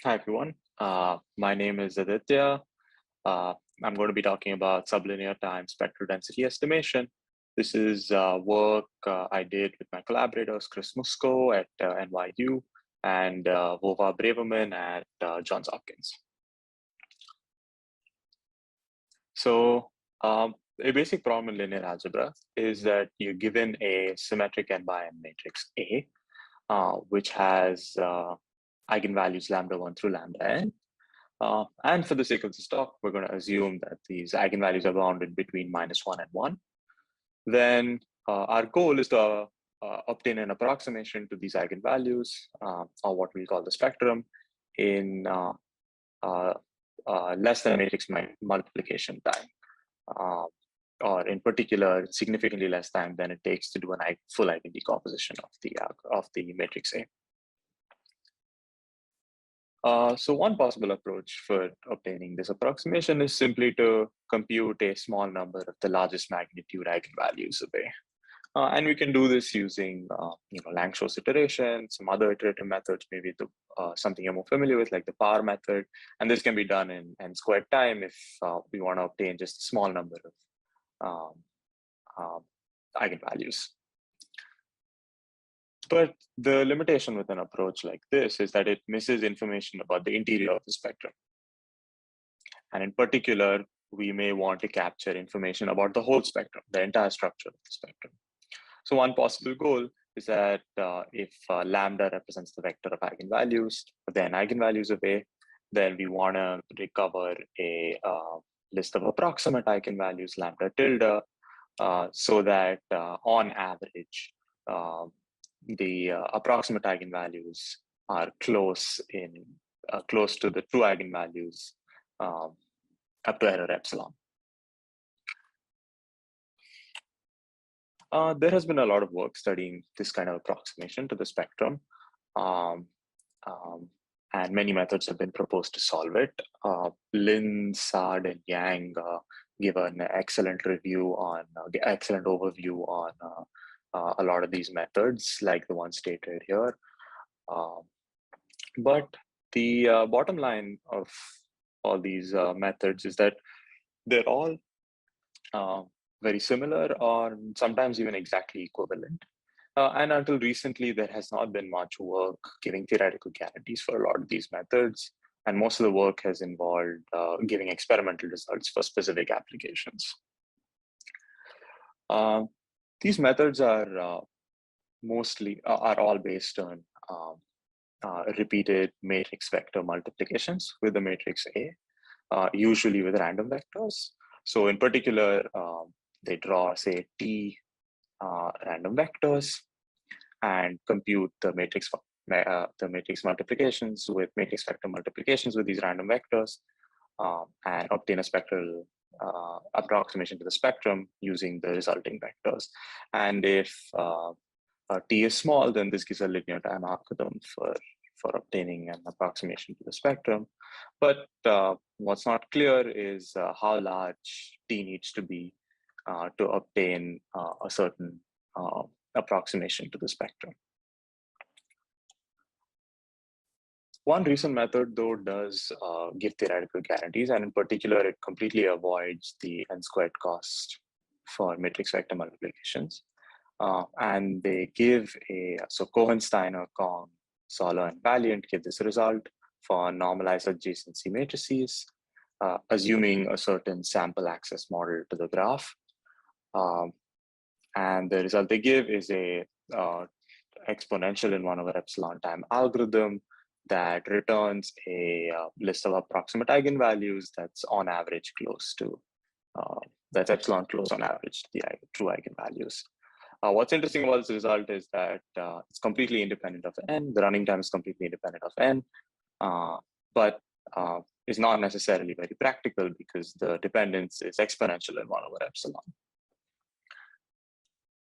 Hi, everyone. My name is Aditya. I'm going to be talking about sublinear time spectral density estimation. This is work I did with my collaborators, Chris Musco at NYU and Braverman at Johns Hopkins. So a basic problem in linear algebra is that you're given a symmetric n by n matrix A, which has eigenvalues lambda1 through lambda n. And for the sake of this talk, we're going to assume that these eigenvalues are bounded between -1 and 1. Then our goal is to obtain an approximation to these eigenvalues, or what we call the spectrum, in less than matrix multiplication time, or in particular, significantly less time than it takes to do a full eigendecomposition of the matrix A. So one possible approach for obtaining this approximation is simply to compute a small number of the largest magnitude eigenvalues of A. And we can do this using Lang-Shor's iteration, some other iterative methods, maybe something you're more familiar with, like the power method. And this can be done in n squared time if we want to obtain just a small number of eigenvalues. But the limitation with an approach like this is that it misses information about the interior of the spectrum. And in particular, we may want to capture information about the whole spectrum, the entire structure of the spectrum. So one possible goal is that if lambda represents the vector of eigenvalues, then eigenvalues of A, then we want to recover a list of approximate eigenvalues, lambda tilde, so that on average, the approximate eigenvalues are close to the true eigenvalues up to error epsilon. There has been a lot of work studying this kind of approximation to the spectrum, and many methods have been proposed to solve it. Lin, Saad, and Yang give an excellent excellent overview on a lot of these methods, like the one stated here. But the bottom line of all these methods is that they're all very similar, or sometimes even exactly equivalent. And until recently, there has not been much work giving theoretical guarantees for a lot of these methods. And most of the work has involved giving experimental results for specific applications. These methods are all based on repeated matrix vector multiplications with the matrix A, usually with random vectors. So in particular, they draw, say, T random vectors and compute the matrix multiplications with matrix vector multiplications with these random vectors, and obtain a spectral approximation to the spectrum using the resulting vectors. And if T is small, then this gives a linear time algorithm for obtaining an approximation to the spectrum. But what's not clear is how large T needs to be to obtain a certain approximation to the spectrum. One recent method, though, does give theoretical guarantees, and in particular, it completely avoids the n squared cost for matrix vector multiplications. And they give so Cohen, Steiner, Kong, Soller, and Valiant give this result for normalized adjacency matrices, assuming a certain sample access model to the graph. And the result they give is a exponential in 1 over epsilon time algorithm that returns a list of approximate eigenvalues that's on average close to, that's epsilon close on average to the true eigenvalues. What's interesting about this result is that it's completely independent of n. The running time is completely independent of n, but is not necessarily very practical because the dependence is exponential in 1 over epsilon.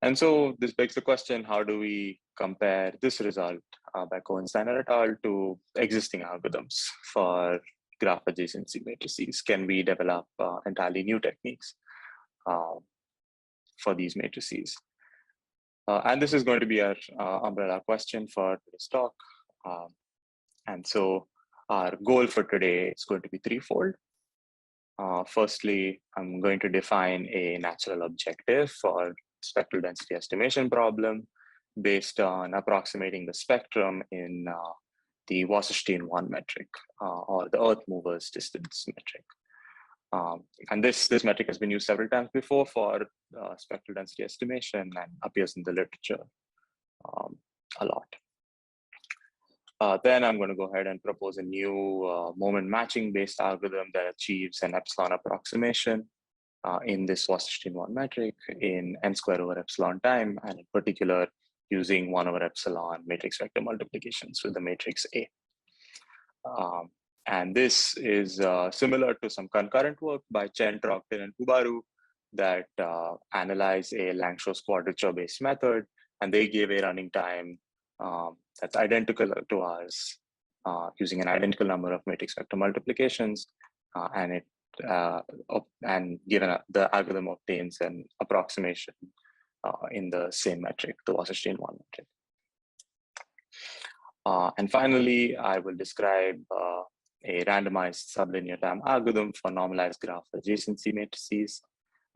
And so this begs the question, how do we compare this result by Cohen, Steiner et al. To existing algorithms for graph adjacency matrices? Can we develop entirely new techniques for these matrices? And this is going to be our umbrella question for this talk. And so Our goal for today is going to be threefold. Firstly, I'm going to define a natural objective for spectral density estimation problem based on approximating the spectrum in the Wasserstein-1 metric, or the Earth movers distance metric. And this metric has been used several times before for spectral density estimation and appears in the literature a lot. Then I'm going to go ahead and propose a new moment matching based algorithm that achieves an epsilon approximation in this Wasserstein-1 metric in n square over epsilon time, and in particular using 1 over epsilon matrix vector multiplications with the matrix A. And this is similar to some concurrent work by Chen, Trocton, and Kubaru that analyze a Lang-Shos quadrature-based method, and they gave a running time that's identical to ours using an identical number of matrix vector multiplications, and given the algorithm obtains an approximation in the same metric, the Wasserstein-1 metric. And finally, I will describe a randomized sublinear time algorithm for normalized graph adjacency matrices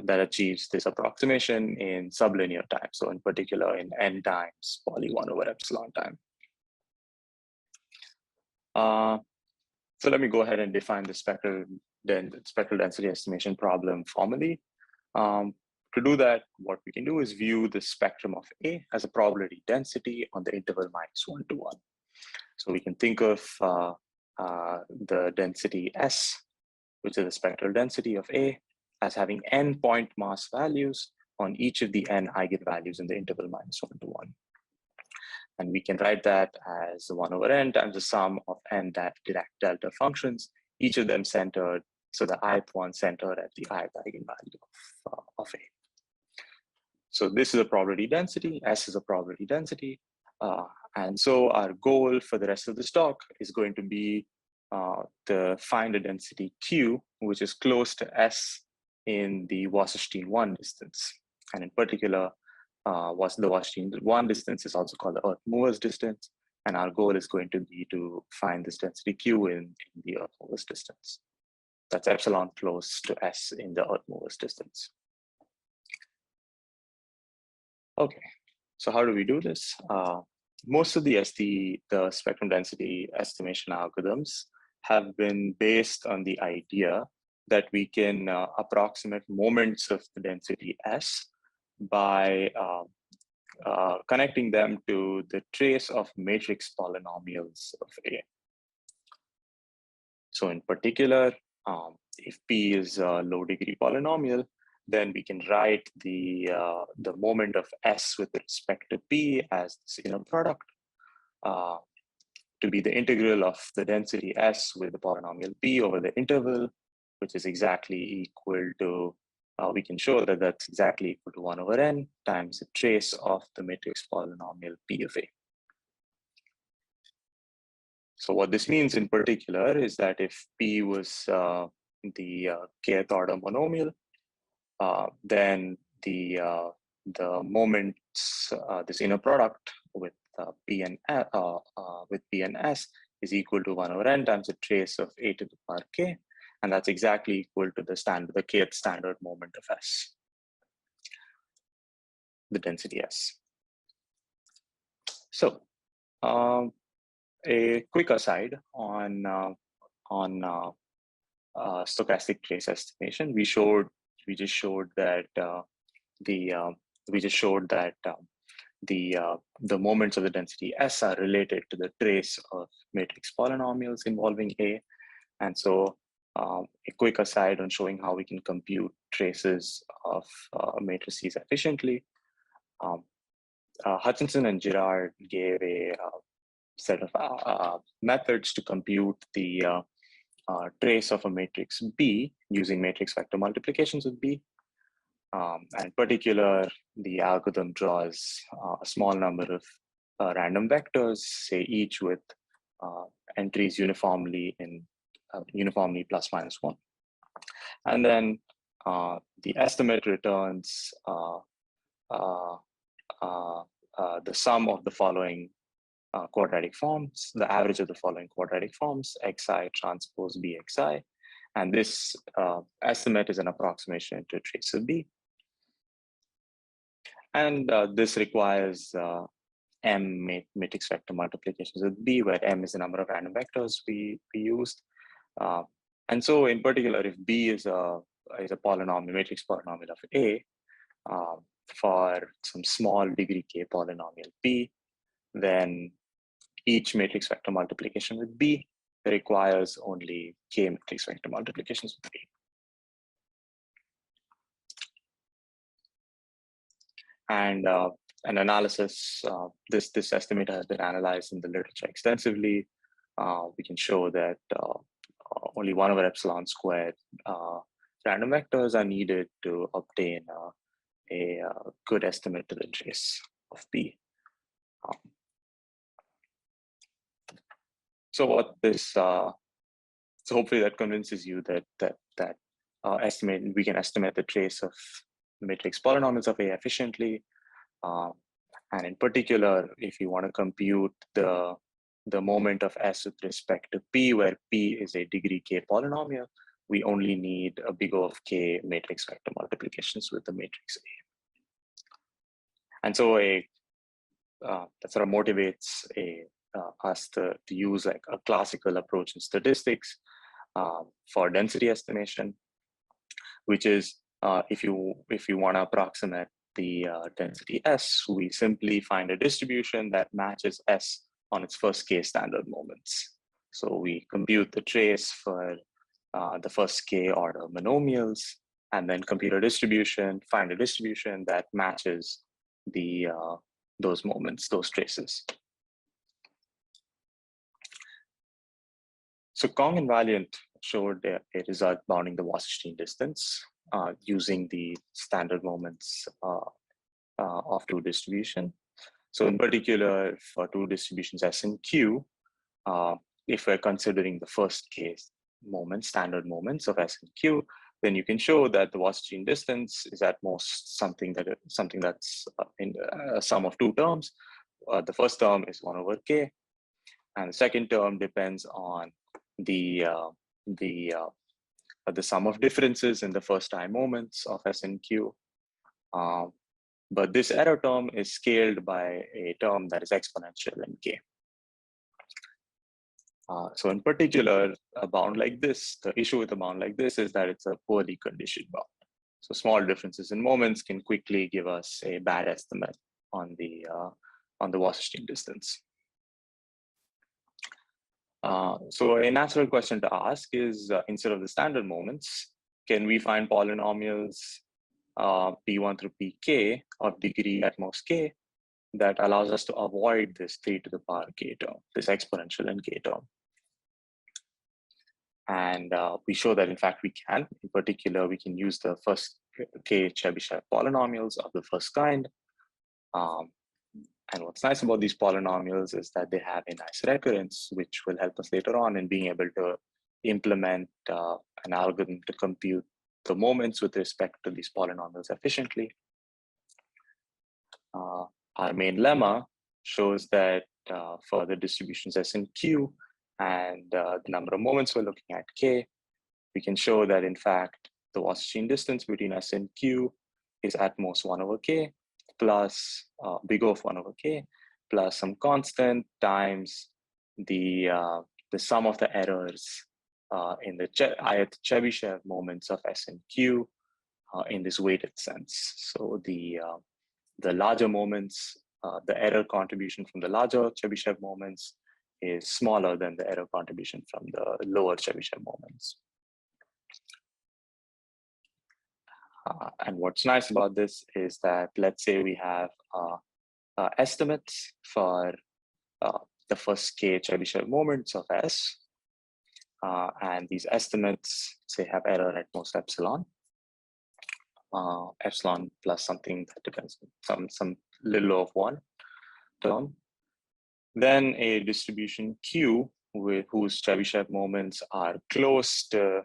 that achieves this approximation in sublinear time. So in particular, in n times poly 1 over epsilon time. So let me go ahead and define the spectral density estimation problem formally. To do that, what we can do is view the spectrum of A as a probability density on the interval -1 to 1. So we can think of the density S, which is the spectral density of A, as having n point mass values on each of the n eigenvalues in the interval -1 to 1. And we can write that as 1 over n times the sum of n Dirac delta functions, each of them centered, so the ith one centered at the ith eigenvalue of A. So this is a probability density, S is a probability density. And so our goal for the rest of the STOC is going to be to find a density Q, which is close to S in the Wasserstein-1 distance. And in particular, the Wasserstein-1 distance is also called the Earth movers distance. And our goal is going to be to find this density Q in the Earth movers distance. That's epsilon close to S in the Earth movers distance. Okay, so how do we do this? Most of the spectrum density estimation algorithms have been based on the idea that we can approximate moments of the density S by connecting them to the trace of matrix polynomials of A. So in particular, if P is a low degree polynomial, then we can write the moment of S with respect to P as this inner product to be the integral of the density S with the polynomial P over the interval, which is exactly equal to, we can show that that's exactly equal to 1 over n times the trace of the matrix polynomial P of A. So what this means in particular is that if P was the kth order monomial, then the moments, this inner product with P and S is equal to 1 over n times the trace of A to the power k, and that's exactly equal to the kth standard moment of S, the density S. So a quick aside on stochastic trace estimation, we just showed that the moments of the density S are related to the trace of matrix polynomials involving A. And so a quick aside on showing how we can compute traces of matrices efficiently. Hutchinson and Girard gave a set of methods to compute the trace of a matrix B using matrix vector multiplications with B. And in particular, the algorithm draws a small number of random vectors, say each with entries uniformly plus minus 1. And then the estimate returns the sum of the following quadratic forms, the average of the following quadratic forms, xi transpose bxi. And this estimate is an approximation into a trace of B. And this requires M matrix vector multiplications with B, where M is the number of random vectors we used. And so in particular, if B is a polynomial, matrix polynomial of A, for some small degree K polynomial P, then each matrix vector multiplication with B requires only K matrix vector multiplications with B. And an analysis, this estimate has been analyzed in the literature extensively. We can show that only 1 over epsilon squared random vectors are needed to obtain a good estimate to the trace of B. So what this, so hopefully that convinces you that we can estimate the trace of matrix polynomials of A efficiently. And in particular, if you want to compute the moment of S with respect to P, where P is a degree K polynomial, we only need a big O of K matrix vector multiplications with the matrix A. And so that sort of motivates us to use like a classical approach in statistics for density estimation, which is if you want to approximate the density S, we simply find a distribution that matches S on its first K standard moments. So we compute the trace for the first K order monomials, and then compute a distribution, find a distribution that matches those moments, those traces. So Kong and Valiant showed a result bounding the Wasserstein distance using the standard moments of two distribution. So in particular, for two distributions S and Q, if we're considering the first case moments, standard moments of S and Q, then you can show that the Wasserstein distance is at most something that's in a sum of two terms. The first term is 1 over K, and the second term depends on the sum of differences in the first time moments of S and Q. But this error term is scaled by a term that is exponential in K. So in particular, a bound like this, the issue with a bound like this is that it's a poorly conditioned bound. So small differences in moments can quickly give us a bad estimate on the Wasserstein distance. So a natural question to ask is, instead of the standard moments, can we find polynomials P1 through Pk of degree at most K that allows us to avoid this 3 to the power K term, this exponential in K term? And we show that in fact we can. In particular, we can use the first K Chebyshev polynomials of the first kind. And what's nice about these polynomials is that they have a nice recurrence, which will help us later on in being able to implement an algorithm to compute the moments with respect to these polynomials efficiently. Our main lemma shows that for the distributions S and Q and the number of moments we're looking at K, we can show that in fact the Wasserstein distance between S and Q is at most 1 over K plus big O of 1 over K plus some constant times the sum of the errors in the Chebyshev moments of S and Q in this weighted sense. So the larger moments, the error contribution from the larger Chebyshev moments is smaller than the error contribution from the lower Chebyshev moments. And what's nice about this is that, let's say we have estimates for the first K Chebyshev moments of S, and these estimates say have error at most epsilon, epsilon plus something that depends on some little of one term. Then a distribution Q with whose Chebyshev moments are close to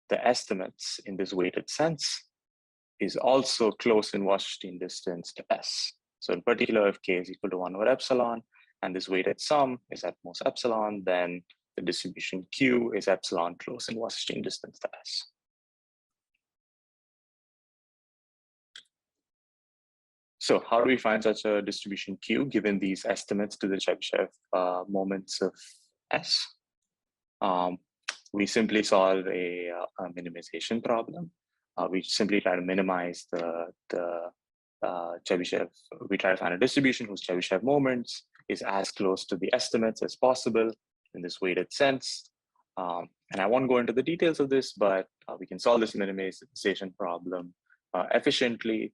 the estimates in this weighted sense is also close in Wasserstein distance to S. So in particular, if K is equal to 1 over epsilon, and this weighted sum is at most epsilon, then the distribution Q is epsilon close in Wasserstein distance to S. So how do we find such a distribution Q given these estimates to the Chebyshev moments of S? We simply solve a minimization problem. We simply try to minimize the Chebyshev. We try to find a distribution whose Chebyshev moments is as close to the estimates as possible in this weighted sense. And I won't go into the details of this, but we can solve this minimization problem efficiently.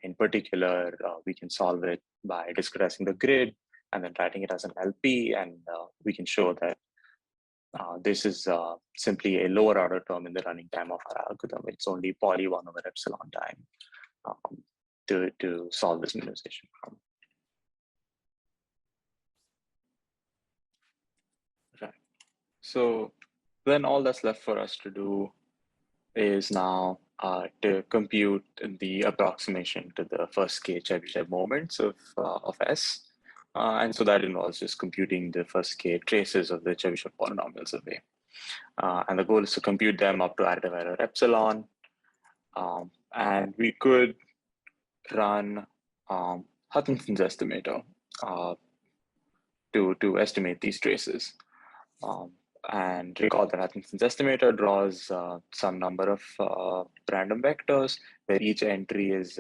In particular, we can solve it by discretizing the grid and then writing it as an LP, and we can show that this is simply a lower order term in the running time of our algorithm. It's only poly 1 over epsilon time to solve this minimization problem. Right. So then all that's left for us to do is now to compute the approximation to the first k Chebyshev moments of S. And so that involves just computing the first k traces of the Chebyshev polynomials of A. And the goal is to compute them up to additive error epsilon. And we could run Hutchinson's estimator to estimate these traces. And recall that Hutchinson's estimator draws some number of random vectors where each entry is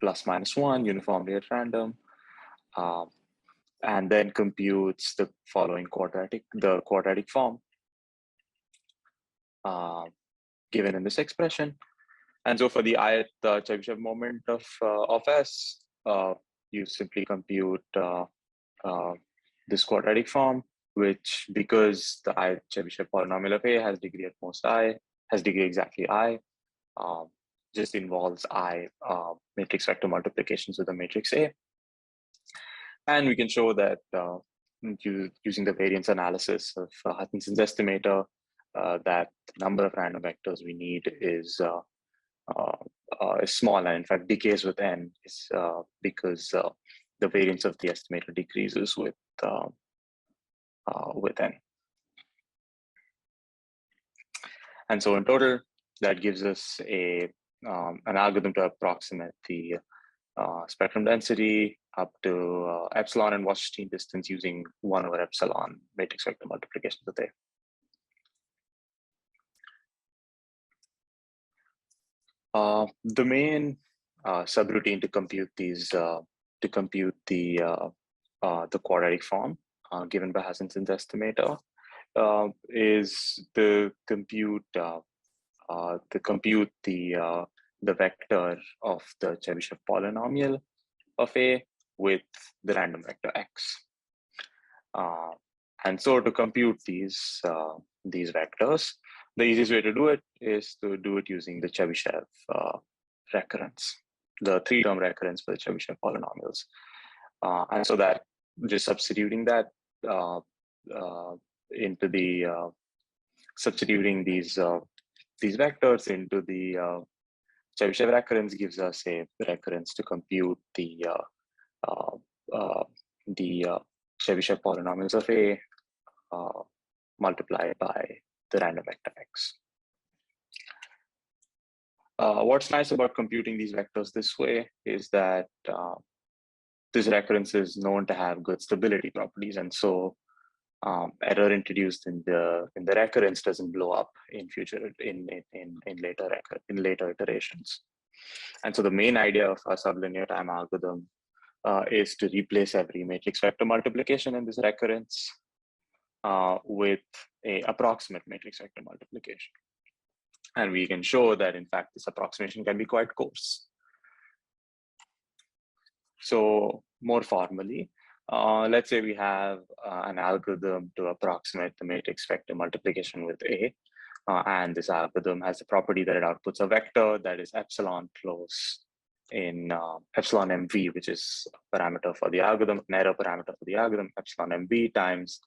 plus minus 1 uniformly at random, and then computes the following quadratic form given in this expression. And so for the ith Chebyshev moment of S, you simply compute this quadratic form, which, because the ith Chebyshev polynomial of A has degree at most I, has degree exactly I, just involves I matrix vector multiplications with the matrix A. And we can show that using the variance analysis of Hutchinson's estimator, that the number of random vectors we need is small, and in fact decays with n, is because the variance of the estimator decreases with n. And so in total, that gives us an algorithm to approximate the spectrum density up to epsilon and Wasserstein distance using 1 over epsilon matrix vector multiplication with A. The main subroutine to compute these the quadratic form given by Hutchinson's estimator is to compute the vector of the Chebyshev polynomial of A with the random vector x. And so to compute these vectors, the easiest way to do it is to do it using the Chebyshev recurrence, the 3-term recurrence for the Chebyshev polynomials. And so that just substituting that into the substituting these vectors into the Chebyshev recurrence gives us a recurrence to compute the Chebyshev polynomials of A multiplied by the random vector x. What's nice about computing these vectors this way is that this recurrence is known to have good stability properties, and so error introduced in the recurrence doesn't blow up in future in later iterations. And so the main idea of a sublinear time algorithm is to replace every matrix vector multiplication in this recurrence with a approximate matrix vector multiplication. And we can show that, in fact, this approximation can be quite coarse. So more formally, let's say we have an algorithm to approximate the matrix vector multiplication with A. And this algorithm has the property that it outputs a vector that is epsilon close in epsilon mv, which is a parameter for the algorithm, an error parameter for the algorithm, epsilon mv times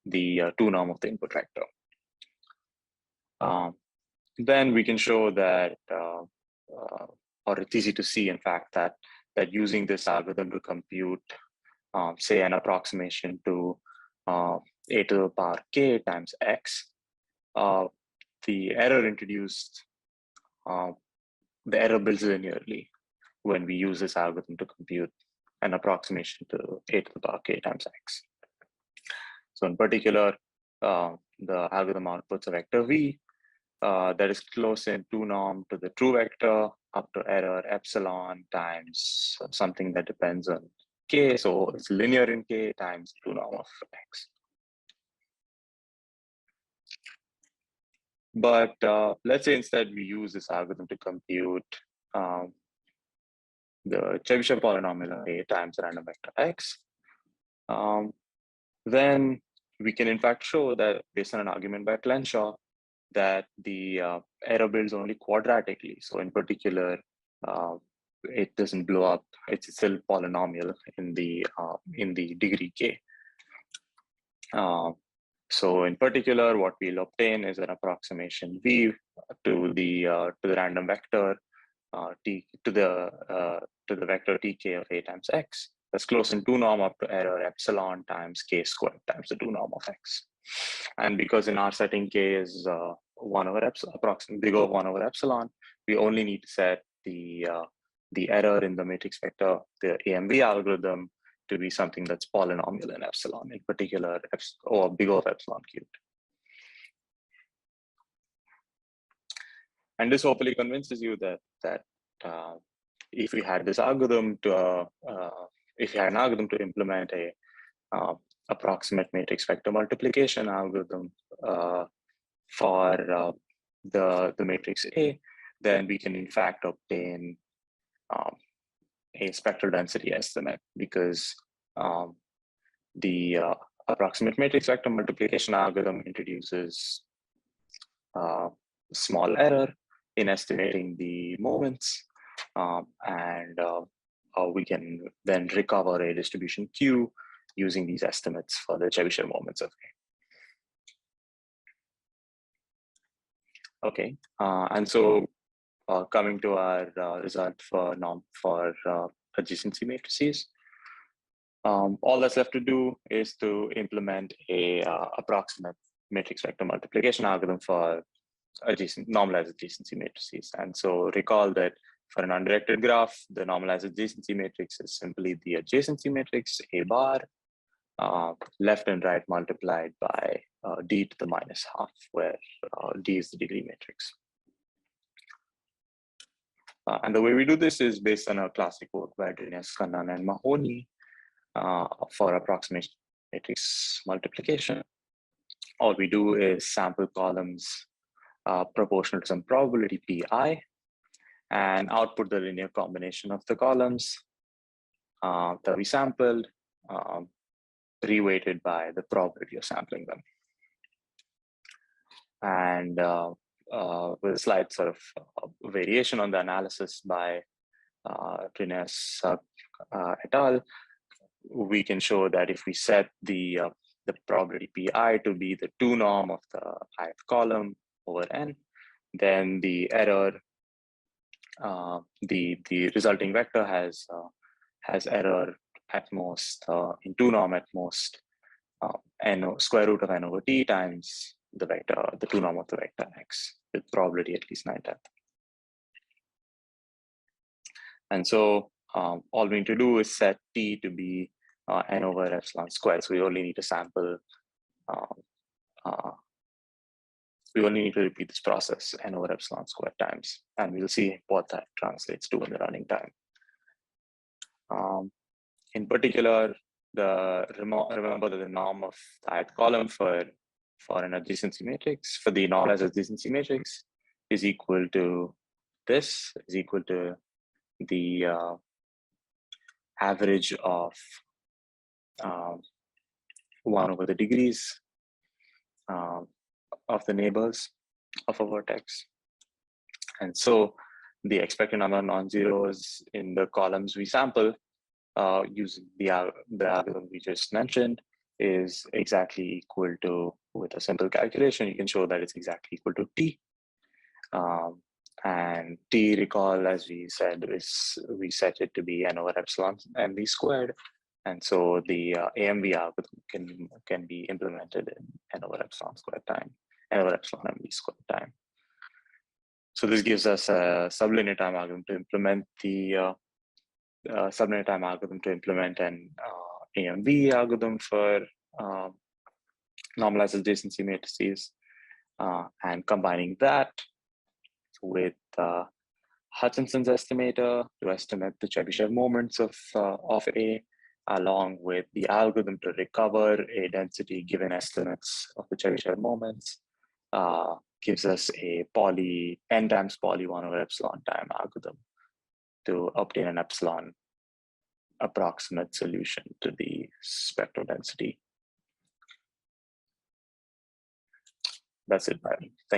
the 2 norm of the input vector. Then we can show that, or it's easy to see, in fact, that using this algorithm to compute say an approximation to a to the power k times x, the error introduced, the error builds linearly when we use this algorithm to compute an approximation to a to the power k times x. So in particular, the algorithm outputs a vector v that is close in 2 norm to the true vector up to error epsilon times something that depends on k. So it's linear in k times 2 norm of x. But let's say instead we use this algorithm to compute the Chebyshev polynomial a times random vector x. Then we can in fact show that based on an argument by Plenshaw that the error builds only quadratically. So in particular, it doesn't blow up. It's still polynomial in the degree k. So in particular, what we'll obtain is an approximation v to the random vector t to the vector tk of a times x. That's close in 2 norm up to error epsilon times k squared times the 2 norm of x. And because in our setting k is 1 over epsilon, approximately big O of 1 over epsilon, we only need to set the error in the matrix vector, the AMV algorithm, to be something that's polynomial in epsilon, in particular, or big O of epsilon cubed. And this hopefully convinces you that if we had this algorithm to if you had an algorithm to implement a approximate matrix vector multiplication algorithm for the matrix A, then we can in fact obtain a spectral density estimate, because the approximate matrix vector multiplication algorithm introduces small error in estimating the moments, and we can then recover a distribution Q using these estimates for the Chebyshev moments of A. Okay, and so coming to our result for adjacency matrices, all that's left to do is to implement a approximate matrix vector multiplication algorithm for normalized adjacency matrices. And so recall that for an undirected graph, the normalized adjacency matrix is simply the adjacency matrix A bar, left and right multiplied by d to the minus half, where d is the degree matrix. And the way we do this is based on a classic work by Krishnan and Mahoney for approximation matrix multiplication. All we do is sample columns proportional to some probability pi, and output the linear combination of the columns that we sampled, reweighted by the probability of sampling them. And with a slight sort of variation on the analysis by Rines et al., we can show that if we set the probability pi to be the 2 norm of the ith column over n, then the error, the resulting vector has error at most in 2 norm at most n square root of n over t times the vector, the 2 norm of the vector x, with probability at least 9/10. And so all we need to do is set t to be n over epsilon squared. So we only need to sample, we only need to repeat this process n over epsilon squared times, and we'll see what that translates to in the running time. In particular, remember that the norm of that column for an adjacency matrix, for the normalized adjacency matrix, is equal to this, is equal to the average of 1 over the degrees of the neighbors of a vertex. And so the expected number of non-zeros in the columns we sample using the algorithm we just mentioned is exactly equal to, with a simple calculation, you can show that it's exactly equal to t. And t, recall, as we said, is we set it to be n over epsilon mv squared, And so the AMV algorithm can be implemented in n over epsilon squared time, n over epsilon MV squared time. So this gives us a sublinear time algorithm to implement the sublinear time algorithm to implement an AMV algorithm for normalized adjacency matrices, and combining that with Hutchinson's estimator to estimate the Chebyshev moments of A, along with the algorithm to recover a density given estimates of the Chebyshev moments, gives us a n times poly 1 over epsilon time algorithm to obtain an epsilon approximate solution to the spectral density. That's it, Byron. Thank you.